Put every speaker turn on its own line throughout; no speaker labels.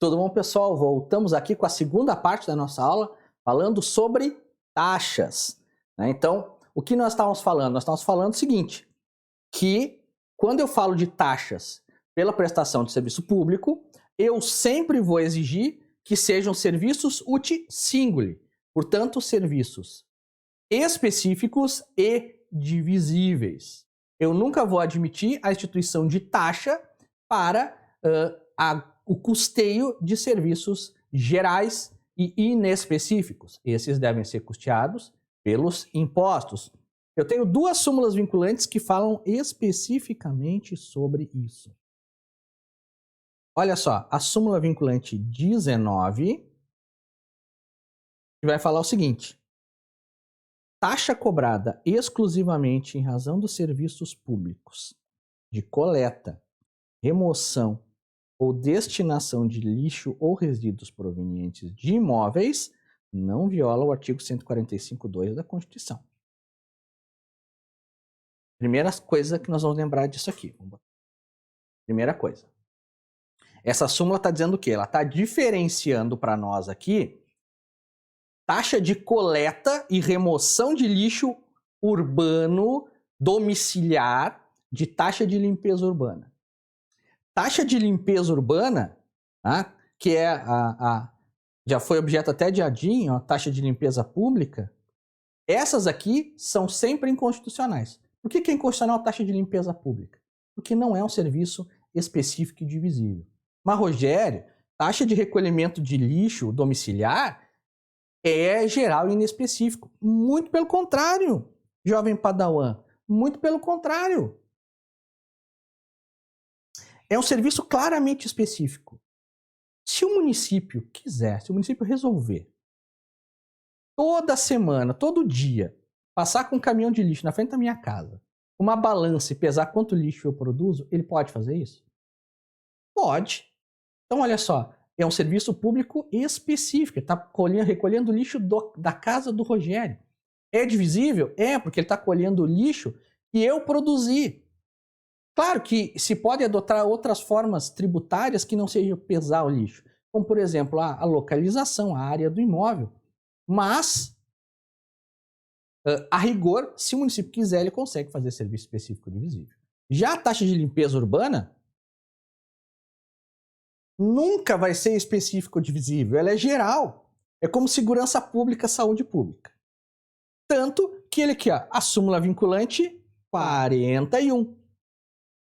Tudo bom, pessoal? Voltamos aqui com a segunda parte da nossa aula, falando sobre taxas, né? Então, o que nós estávamos falando? Nós estávamos falando o seguinte, que quando eu falo de taxas pela prestação de serviço público, eu sempre vou exigir que sejam serviços uti singuli, portanto, serviços específicos e divisíveis. Eu nunca vou admitir a instituição de taxa para o custeio de serviços gerais e inespecíficos. Esses devem ser custeados pelos impostos. Eu tenho duas súmulas vinculantes que falam especificamente sobre isso. Olha só, a súmula vinculante 19 vai falar o seguinte: taxa cobrada exclusivamente em razão dos serviços públicos de coleta, remoção ou destinação de lixo ou resíduos provenientes de imóveis não viola o artigo 145.2 da Constituição. Primeira coisa que nós vamos lembrar disso aqui. Primeira coisa. Essa súmula está dizendo o quê? Ela está diferenciando para nós aqui taxa de coleta e remoção de lixo urbano domiciliar de taxa de limpeza urbana. Taxa de limpeza urbana, tá? Que é já foi objeto até de ADIM, a taxa de limpeza pública, essas aqui são sempre inconstitucionais. Por que é inconstitucional a taxa de limpeza pública? Porque não é um serviço específico e divisível. Mas, Rogério, taxa de recolhimento de lixo domiciliar é geral e inespecífico. Muito pelo contrário, jovem padawan. Muito pelo contrário. É um serviço claramente específico. Se o município quiser, se o município resolver, toda semana, todo dia, passar com um caminhão de lixo na frente da minha casa, uma balança e pesar quanto lixo eu produzo, ele pode fazer isso? Pode. Então, olha só, é um serviço público específico. Ele está recolhendo lixo da casa do Rogério. É divisível? É, porque ele está colhendo o lixo que eu produzi. Claro que se pode adotar outras formas tributárias que não sejam pesar o lixo, como, por exemplo, a localização, a área do imóvel. Mas, a rigor, se o município quiser, ele consegue fazer serviço específico divisível. Já a taxa de limpeza urbana nunca vai ser específico ou divisível, ela é geral. É como segurança pública, saúde pública. Tanto que ele aqui, ó, a súmula vinculante 41.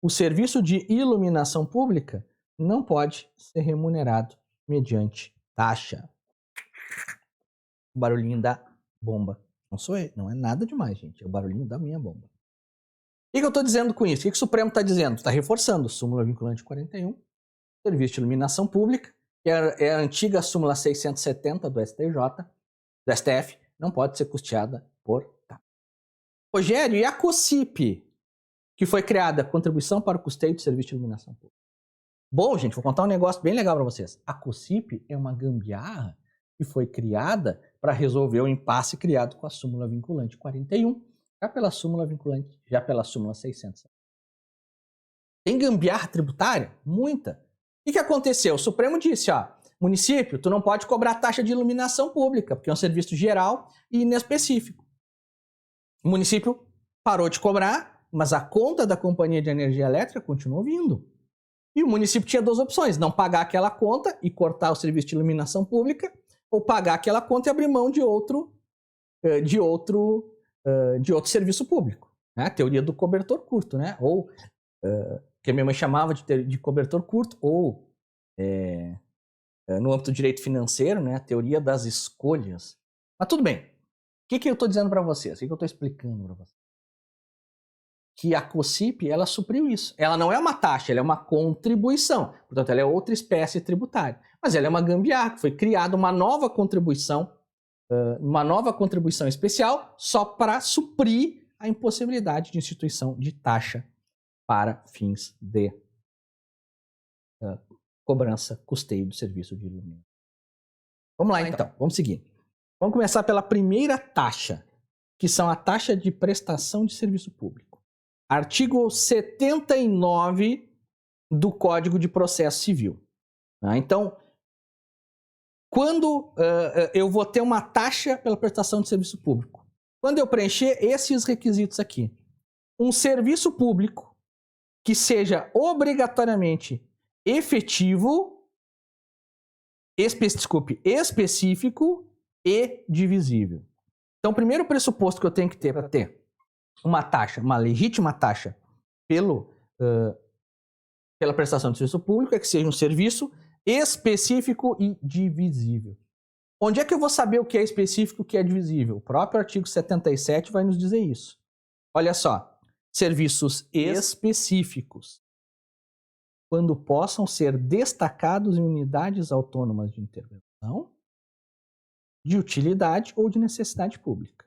O serviço de iluminação pública não pode ser remunerado mediante taxa. O barulhinho da bomba. Não sou eu, não é nada demais, gente. É o barulhinho da minha bomba. O que eu estou dizendo com isso? O que o Supremo está dizendo? Está reforçando. Súmula vinculante 41. Serviço de iluminação pública, que é a antiga súmula 670 do STF, não pode ser custeada por taxa. Rogério, e a COSIP, que foi criada, Contribuição para o Custeio de Serviço de Iluminação Pública? Bom, gente, vou contar um negócio bem legal para vocês. A COSIP é uma gambiarra que foi criada para resolver o impasse criado com a súmula vinculante 41, já pela súmula 600. Tem gambiarra tributária? Muita. O que aconteceu? O Supremo disse, ó, município, tu não pode cobrar taxa de iluminação pública, porque é um serviço geral e inespecífico. O município parou de cobrar, mas a conta da Companhia de Energia Elétrica continuou vindo. E o município tinha duas opções, não pagar aquela conta e cortar o serviço de iluminação pública, ou pagar aquela conta e abrir mão de outro serviço público. Né? A teoria do cobertor curto, né? Ou que a minha mãe chamava de cobertor curto, ou no âmbito do direito financeiro, né? A teoria das escolhas. Mas tudo bem. O que eu estou dizendo para vocês? O que eu estou explicando para vocês? Que a COSIP, ela supriu isso. Ela não é uma taxa, ela é uma contribuição. Portanto, ela é outra espécie tributária. Mas ela é uma gambiarra, que foi criada uma nova contribuição especial só para suprir a impossibilidade de instituição de taxa para fins de cobrança, custeio do serviço de iluminação. Vamos lá, então. Vamos seguir. Vamos começar pela primeira taxa, que são a taxa de prestação de serviço público. Artigo 79 do Código de Processo Civil. Então, quando eu vou ter uma taxa pela prestação de serviço público. Quando eu preencher esses requisitos aqui, um serviço público que seja obrigatoriamente efetivo, específico e divisível. Então, o primeiro pressuposto que eu tenho que ter para ter uma taxa, uma legítima taxa pela prestação de serviço público é que seja um serviço específico e divisível. Onde é que eu vou saber o que é específico e o que é divisível? O próprio artigo 77 vai nos dizer isso. Olha só, serviços específicos, quando possam ser destacados em unidades autônomas de intervenção, de utilidade ou de necessidade pública.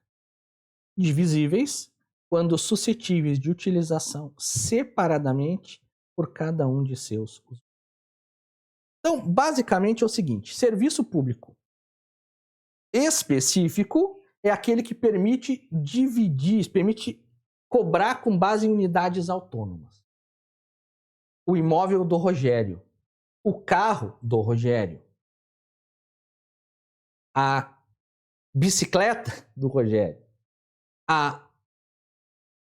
Divisíveis, quando suscetíveis de utilização separadamente por cada um de seus usuários. Então, basicamente é o seguinte, serviço público específico é aquele que permite dividir, permite cobrar com base em unidades autônomas. O imóvel do Rogério, o carro do Rogério, a bicicleta do Rogério,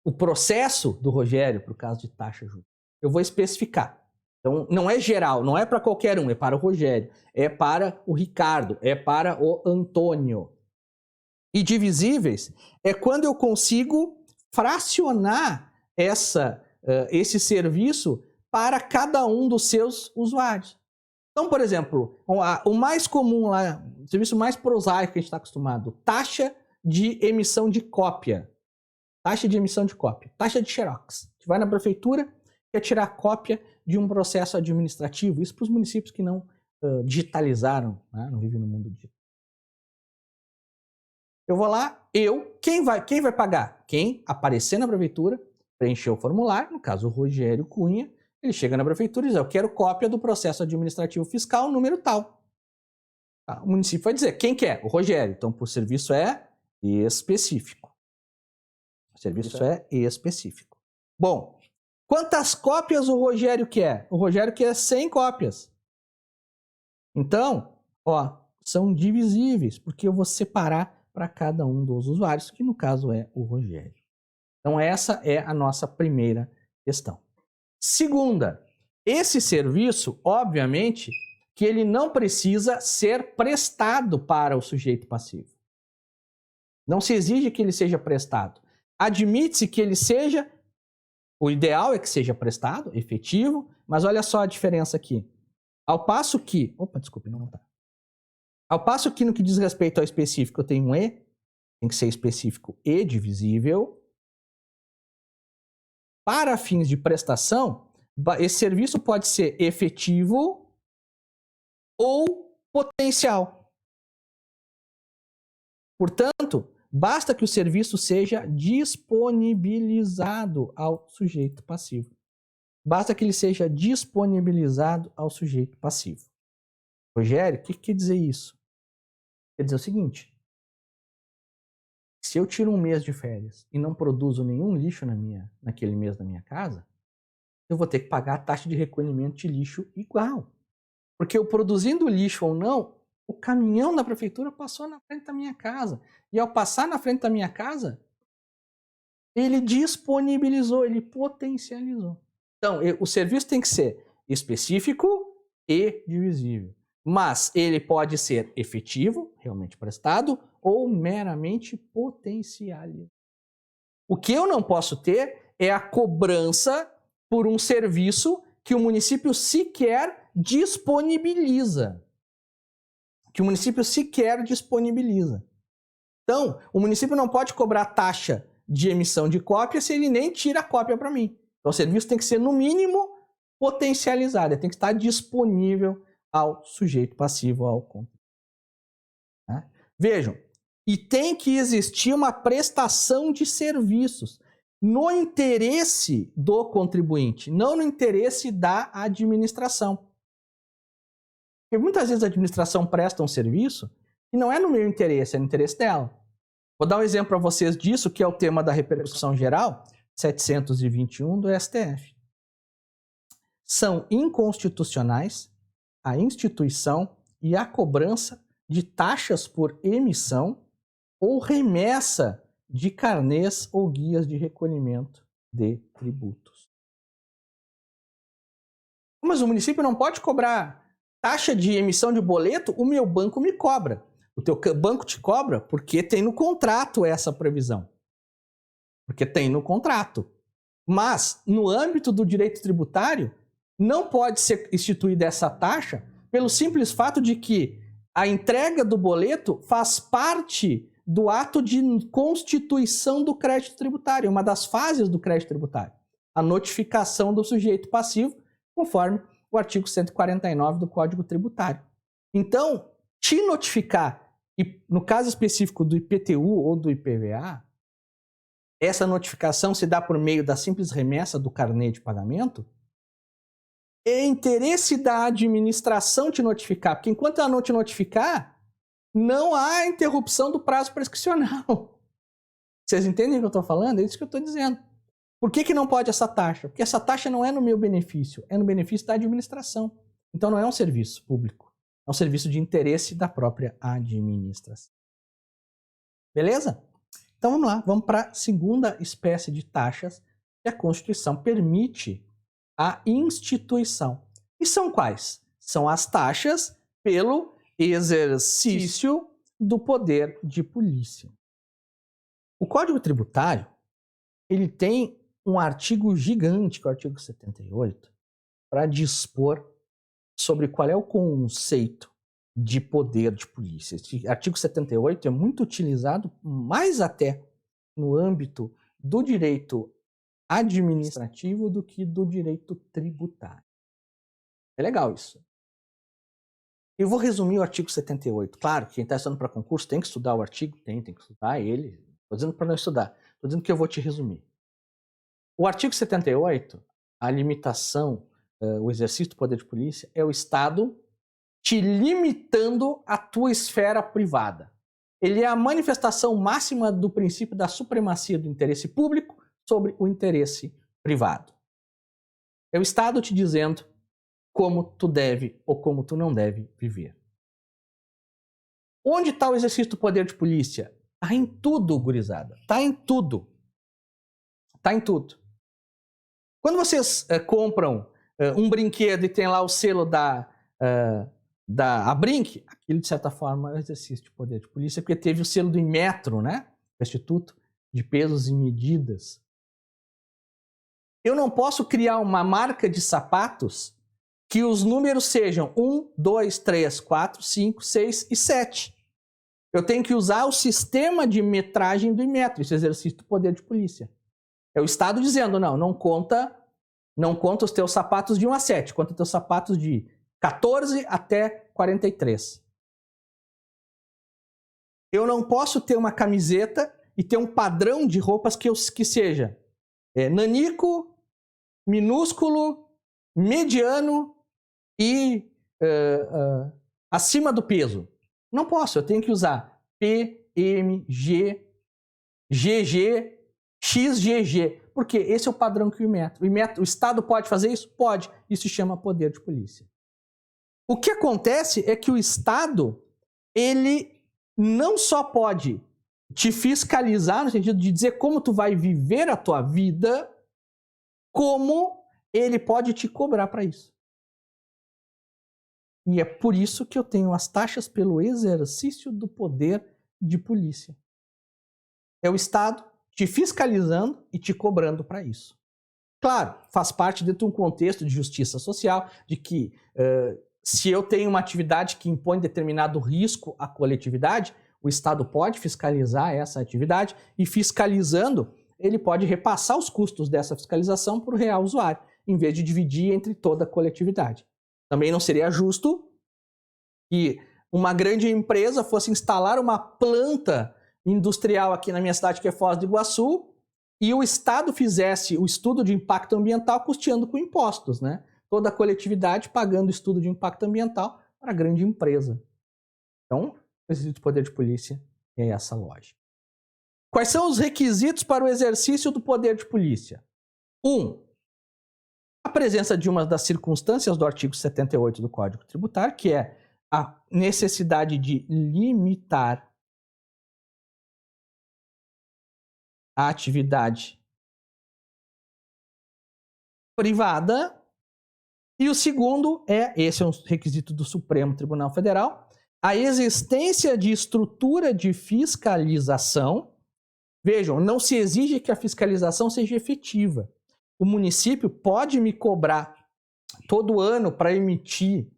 o processo do Rogério, por caso de taxa justa. Eu vou especificar. Então, não é geral, não é para qualquer um, é para o Rogério, é para o Ricardo, é para o Antônio. E divisíveis é quando eu consigo fracionar esse serviço para cada um dos seus usuários. Então, por exemplo, o mais comum lá, o serviço mais prosaico que a gente está acostumado, taxa de emissão de cópia. Taxa de emissão de cópia. Taxa de xerox. A gente vai na prefeitura, quer tirar cópia de um processo administrativo. Isso para os municípios que não digitalizaram, né? Não vivem no mundo digital. Eu vou lá, quem vai pagar? Quem aparecer na prefeitura, preencher o formulário, no caso o Rogério Cunha, ele chega na prefeitura e diz, eu quero cópia do processo administrativo fiscal número tal. O município vai dizer, quem quer? O Rogério. Então, o serviço é específico. O serviço é específico. Bom, quantas cópias o Rogério quer? O Rogério quer 100 cópias. Então, são divisíveis, porque eu vou separar para cada um dos usuários, que no caso é o Rogério. Então, essa é a nossa primeira questão. Segunda, esse serviço, obviamente, que ele não precisa ser prestado para o sujeito passivo. Não se exige que ele seja prestado. Admite-se que ele seja, o ideal é que seja prestado, efetivo, mas olha só a diferença aqui. Ao passo que, Ao passo que no que diz respeito ao específico eu tenho um E, tem que ser específico e divisível. Para fins de prestação, esse serviço pode ser efetivo ou potencial. Portanto, basta que o serviço seja disponibilizado ao sujeito passivo. Basta que ele seja disponibilizado ao sujeito passivo. Rogério, o que quer dizer isso? Quer dizer o seguinte, se eu tiro um mês de férias e não produzo nenhum lixo naquele mês na minha casa, eu vou ter que pagar a taxa de recolhimento de lixo igual. Porque eu produzindo lixo ou não, o caminhão da prefeitura passou na frente da minha casa. E ao passar na frente da minha casa, ele disponibilizou, ele potencializou. Então, o serviço tem que ser específico e divisível. Mas ele pode ser efetivo, realmente prestado, ou meramente potencializado. O que eu não posso ter é a cobrança por um serviço que o município sequer disponibiliza. Então, o município não pode cobrar taxa de emissão de cópia se ele nem tira a cópia para mim. Então, o serviço tem que ser, no mínimo, potencializado. Ele tem que estar disponível ao sujeito passivo, ao contribuinte. Vejam, e tem que existir uma prestação de serviços no interesse do contribuinte, não no interesse da administração. Porque muitas vezes a administração presta um serviço e não é no meu interesse, é no interesse dela. Vou dar um exemplo para vocês disso, que é o tema da repercussão geral, 721 do STF. São inconstitucionais a instituição e a cobrança de taxas por emissão ou remessa de carnês ou guias de recolhimento de tributos. Mas o município não pode cobrar taxa de emissão de boleto, o meu banco me cobra. O teu banco te cobra porque tem no contrato essa previsão. Porque tem no contrato. Mas, no âmbito do direito tributário, não pode ser instituída essa taxa pelo simples fato de que a entrega do boleto faz parte do ato de constituição do crédito tributário, uma das fases do crédito tributário. A notificação do sujeito passivo, conforme o artigo 149 do Código Tributário. Então, te notificar, e no caso específico do IPTU ou do IPVA, essa notificação se dá por meio da simples remessa do carnê de pagamento, é interesse da administração te notificar, porque enquanto ela não te notificar, não há interrupção do prazo prescricional. Vocês entendem o que eu estou falando? É isso que eu estou dizendo. Por que não pode essa taxa? Porque essa taxa não é no meu benefício, é no benefício da administração. Então não é um serviço público, é um serviço de interesse da própria administração. Beleza? Então vamos lá, vamos para a segunda espécie de taxas que a Constituição permite a instituição. E são quais? São as taxas pelo exercício do poder de polícia. O Código Tributário, ele tem um artigo gigante, que é o artigo 78, para dispor sobre qual é o conceito de poder de polícia. Esse artigo 78 é muito utilizado, mais até no âmbito do direito administrativo do que do direito tributário. É legal isso. Eu vou resumir o artigo 78. Claro, quem está estudando para concurso tem que estudar o artigo, tem que estudar ele. Estou dizendo para não estudar, estou dizendo que eu vou te resumir. O artigo 78, a limitação, o exercício do poder de polícia, é o Estado te limitando a tua esfera privada. Ele é a manifestação máxima do princípio da supremacia do interesse público sobre o interesse privado. É o Estado te dizendo como tu deve ou como tu não deve viver. Onde está o exercício do poder de polícia? Está em tudo, gurizada. Está em tudo. Está em tudo. Quando vocês compram um brinquedo e tem lá o selo da Brinq, aquilo de certa forma é um exercício de poder de polícia, porque teve o selo do Inmetro, né? O Instituto de Pesos e Medidas. Eu não posso criar uma marca de sapatos que os números sejam 1, 2, 3, 4, 5, 6 e 7. Eu tenho que usar o sistema de metragem do Inmetro, esse exercício do poder de polícia. É o Estado dizendo, não conta os teus sapatos de 1 a 7, conta os teus sapatos de 14 até 43. Eu não posso ter uma camiseta e ter um padrão de roupas que seja nanico, minúsculo, mediano e acima do peso. Não posso, eu tenho que usar P, M, G, GG, XGG. Porque esse é o padrão que o Estado pode fazer isso? Pode. Isso se chama poder de polícia. O que acontece é que o Estado, ele não só pode te fiscalizar, no sentido de dizer como tu vai viver a tua vida, como ele pode te cobrar para isso. E é por isso que eu tenho as taxas pelo exercício do poder de polícia. É o Estado te fiscalizando e te cobrando para isso. Claro, faz parte dentro de um contexto de justiça social, de que se eu tenho uma atividade que impõe determinado risco à coletividade, o Estado pode fiscalizar essa atividade e, fiscalizando, ele pode repassar os custos dessa fiscalização para o real usuário, em vez de dividir entre toda a coletividade. Também não seria justo que uma grande empresa fosse instalar uma planta industrial aqui na minha cidade, que é Foz do Iguaçu, e o Estado fizesse o estudo de impacto ambiental custeando com impostos, né? Toda a coletividade pagando o estudo de impacto ambiental para a grande empresa. Então, o exercício do poder de polícia é essa lógica. Quais são os requisitos para o exercício do poder de polícia? 1. A presença de uma das circunstâncias do artigo 78 do Código Tributário, que é a necessidade de limitar a atividade privada. E o segundo esse é um requisito do Supremo Tribunal Federal, a existência de estrutura de fiscalização. Vejam, não se exige que a fiscalização seja efetiva. O município pode me cobrar todo ano para emitir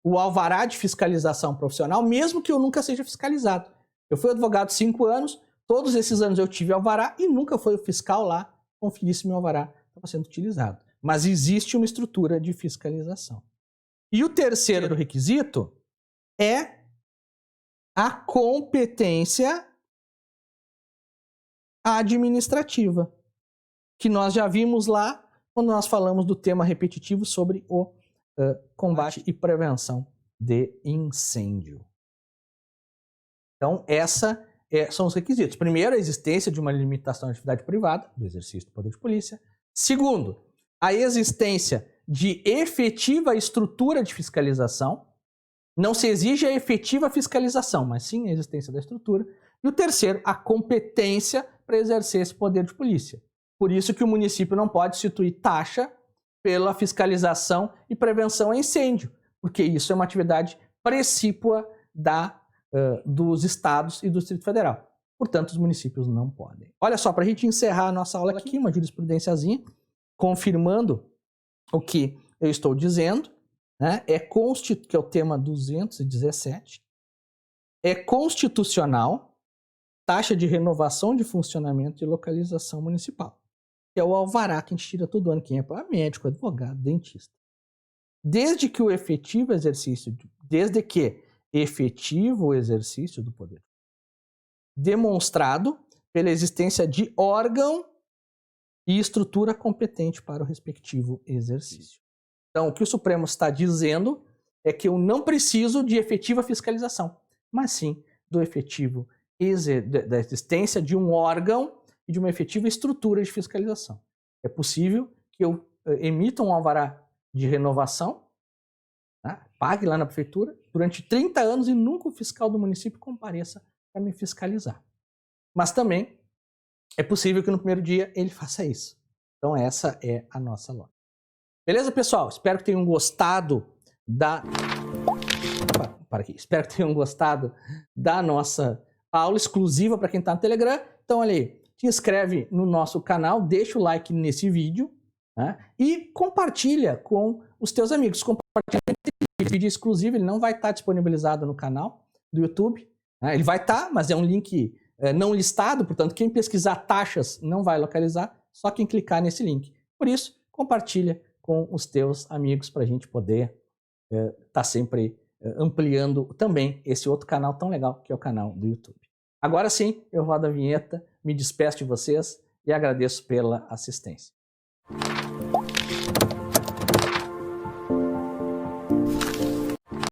o alvará de fiscalização profissional, mesmo que eu nunca seja fiscalizado. Eu fui advogado 5 anos, todos esses anos eu tive alvará e nunca foi o fiscal lá conferir se meu alvará estava sendo utilizado. Mas existe uma estrutura de fiscalização. E o terceiro requisito é a competência administrativa, que nós já vimos lá quando nós falamos do tema repetitivo sobre o combate e prevenção de incêndio. Então, são os requisitos. Primeiro, a existência de uma limitação da atividade privada, do exercício do poder de polícia. Segundo, a existência de efetiva estrutura de fiscalização. Não se exige a efetiva fiscalização, mas sim a existência da estrutura. E o terceiro, a competência para exercer esse poder de polícia. Por isso que o município não pode instituir taxa pela fiscalização e prevenção a incêndio, porque isso é uma atividade precípua dos estados e do Distrito Federal. Portanto, os municípios não podem. Olha só, para a gente encerrar a nossa aula aqui, uma jurisprudênciazinha, confirmando o que eu estou dizendo, né? Que é o tema 217, é constitucional taxa de renovação de funcionamento e localização municipal, que é o alvará que a gente tira todo ano, quem é médico, advogado, dentista. Desde que efetivo exercício do poder demonstrado pela existência de órgão e estrutura competente para o respectivo exercício. Então, o que o Supremo está dizendo é que eu não preciso de efetiva fiscalização, mas sim da existência de um órgão e de uma efetiva estrutura de fiscalização. É possível que eu emita um alvará de renovação, né, pague lá na prefeitura, durante 30 anos e nunca o fiscal do município compareça para me fiscalizar. Mas também é possível que no primeiro dia ele faça isso. Então essa é a nossa lógica. Beleza, pessoal? Espero que tenham gostado Espero que tenham gostado da nossa aula exclusiva para quem está no Telegram. Então, olha aí, te inscreve no nosso canal, deixa o like nesse vídeo, né? E compartilha com os teus amigos. Compartilha esse vídeo exclusivo, ele não vai estar disponibilizado no canal do YouTube, né? Ele vai estar, mas é um link não listado, portanto, quem pesquisar taxas não vai localizar, só quem clicar nesse link. Por isso, compartilha com os teus amigos para a gente poder estar sempre ampliando também esse outro canal tão legal que é o canal do YouTube. Agora sim, eu rodo a vinheta, me despeço de vocês e agradeço pela assistência.